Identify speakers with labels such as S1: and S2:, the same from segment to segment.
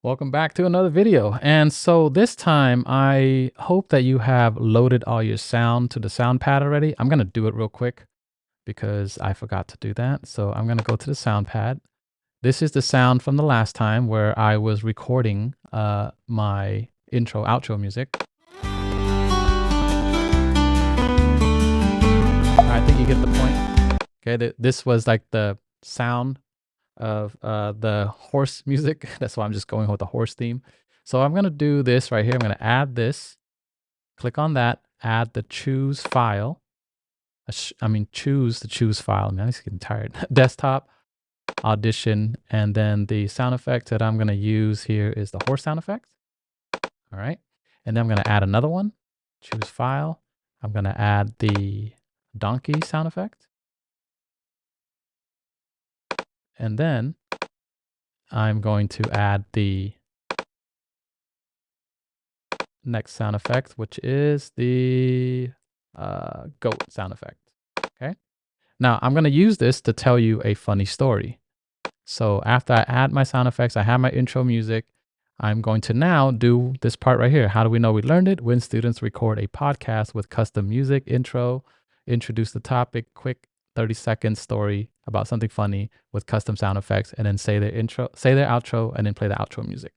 S1: Welcome back to another video. And so this time, I hope that you have loaded all your sound to the sound pad already. I'm going to do it real quick because I forgot to do that. So I'm going to go to the sound pad. This is the sound from the last time where I was recording my intro, outro music. I think you get the point. Okay, this was like the sound of the horse music. That's why I'm just going with the horse theme. So I'm going to do this right here. I'm going to add this, click on that, add the choose file. Choose the choose file. Man, I'm just getting tired. Desktop, Audition, and then the sound effect that I'm going to use here is the horse sound effect. All right. And then I'm going to add another one, choose file. I'm going to add the donkey sound effect. And then I'm going to add the next sound effect, which is the goat sound effect. Okay. Now I'm going to use this to tell you a funny story. So after I add my sound effects, I have my intro music. I'm going to now do this part right here. How do we know we learned it? When students record a podcast with custom music, intro, introduce the topic, quick 30-second story about something funny with custom sound effects, and then say their intro, say their outro, and then play the outro music.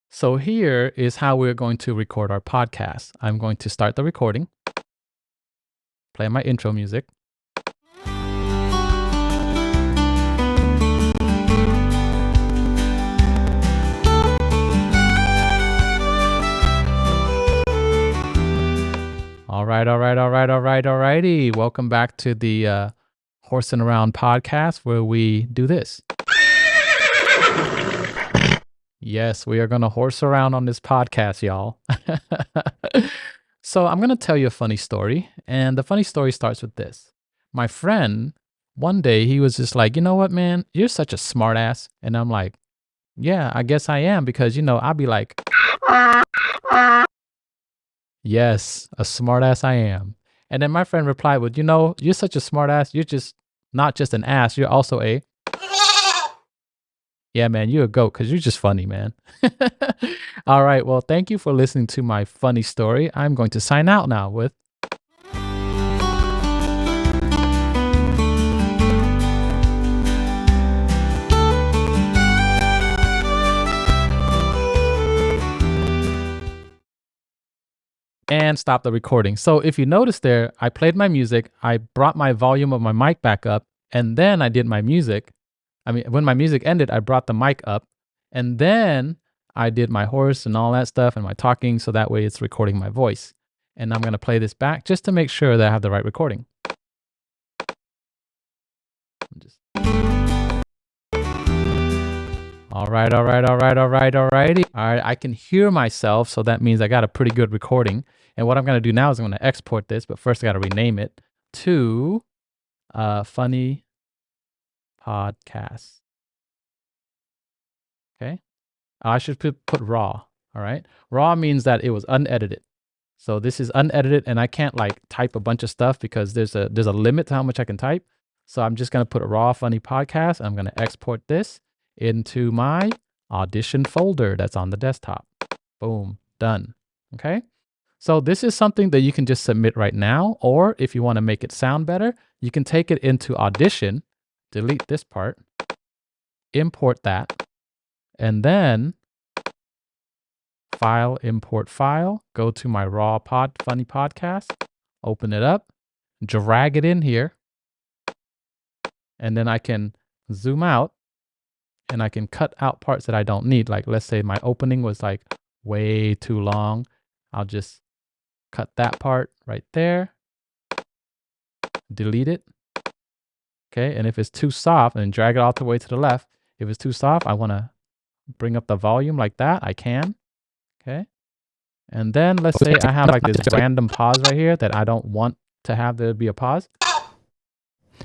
S1: So here is how we're going to record our podcast. I'm going to start the recording, play my intro music. Alrighty. Welcome back to the Horsing Around podcast where we do this. Yes, we are going to horse around on this podcast, y'all. So I'm going to tell you a funny story. And the funny story starts with this. My friend, one day he was just like, you know what, man, you're such a smart ass. And I'm like, yeah, I guess I am because, I'll be like, yes, a smart ass I am. And then my friend replied with, you're such a smart ass. You're just not just an ass. You're also a, yeah, man, you're a goat because you're just funny, man. All right. Well, thank you for listening to my funny story. I'm going to sign out now with. And stop the recording. So if you notice there, I played my music. I brought my volume of my mic back up, and then I did my music. When my music ended, I brought the mic up, and then I did my horse and all that stuff and my talking, so that way it's recording my voice. And I'm going to play this back just to make sure that I have the right recording. Alrighty. All right, I can hear myself, so that means I got a pretty good recording. And what I'm going to do now is I'm going to export this, but first I got to rename it to Funny Podcast. Okay. I should put raw. All right. Raw means that it was unedited. So this is unedited, and I can't like type a bunch of stuff because there's a limit to how much I can type. So I'm just going to put a raw funny podcast. I'm going to export this into my Audition folder that's on the desktop. Boom, done. Okay. So this is something that you can just submit right now, or if you want to make it sound better, you can take it into Audition, delete this part, import that, and then file, import file, go to my raw funny podcast, open it up, drag it in here, and then I can zoom out and I can cut out parts that I don't need. Like let's say my opening was like way too long. I'll just cut that part right there, delete it. Okay, and if it's too soft, and drag it all the way to the left. If it's too soft, I want to bring up the volume like that. I can. Okay. And then let's say I have like this random pause right here that I don't want to have there be a pause.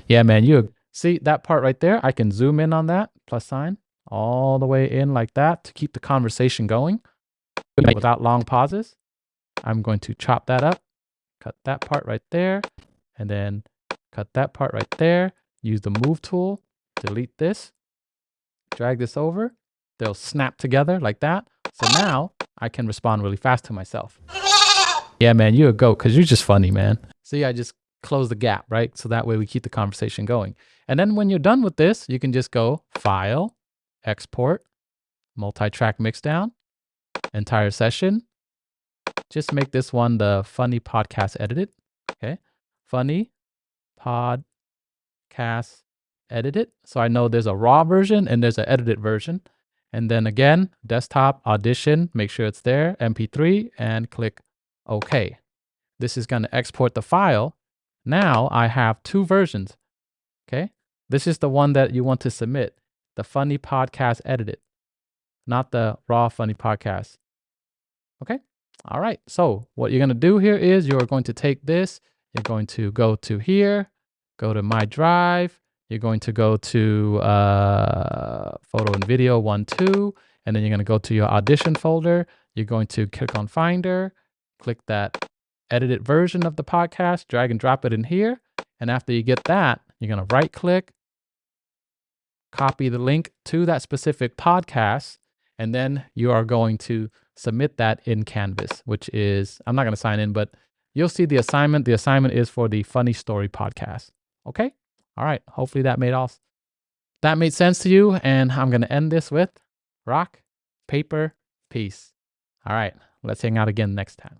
S1: Yeah, man, you see that part right there? I can zoom in on that plus sign all the way in like that to keep the conversation going without long pauses. I'm going to chop that up, cut that part right there, and then cut that part right there. Use the move tool, delete this, drag this over, they'll snap together like that. So now I can respond really fast to myself. Yeah, man, you're a goat because you're just funny, man. See, I just close the gap, right? So that way we keep the conversation going. And then when you're done with this, you can just go File, Export, Multi-track Mixdown, Entire Session. Just make this one the Funny Podcast Edited. Okay. Funny Podcast Edited. So I know there's a raw version and there's an edited version. And then again, desktop, Audition, make sure it's there, MP3, and click OK. This is going to export the file. Now I have two versions. Okay. This is the one that you want to submit, the Funny Podcast Edited, not the raw Funny Podcast. Okay. All right. So what you're going to do here is you're going to take this, you're going to go to here, go to My Drive, you're going to go to Photo and Video 1, 2, and then you're going to go to your Audition folder. You're going to click on Finder, click that edited version of the podcast, drag and drop it in here. And after you get that, you're going to right click, copy the link to that specific podcast, and then you are going to submit that in Canvas, which is, I'm not going to sign in, but you'll see the assignment. The assignment is for the Funny Story podcast. Okay. All right. Hopefully that made sense to you. And I'm going to end this with rock, paper, peace. All right. Let's hang out again next time.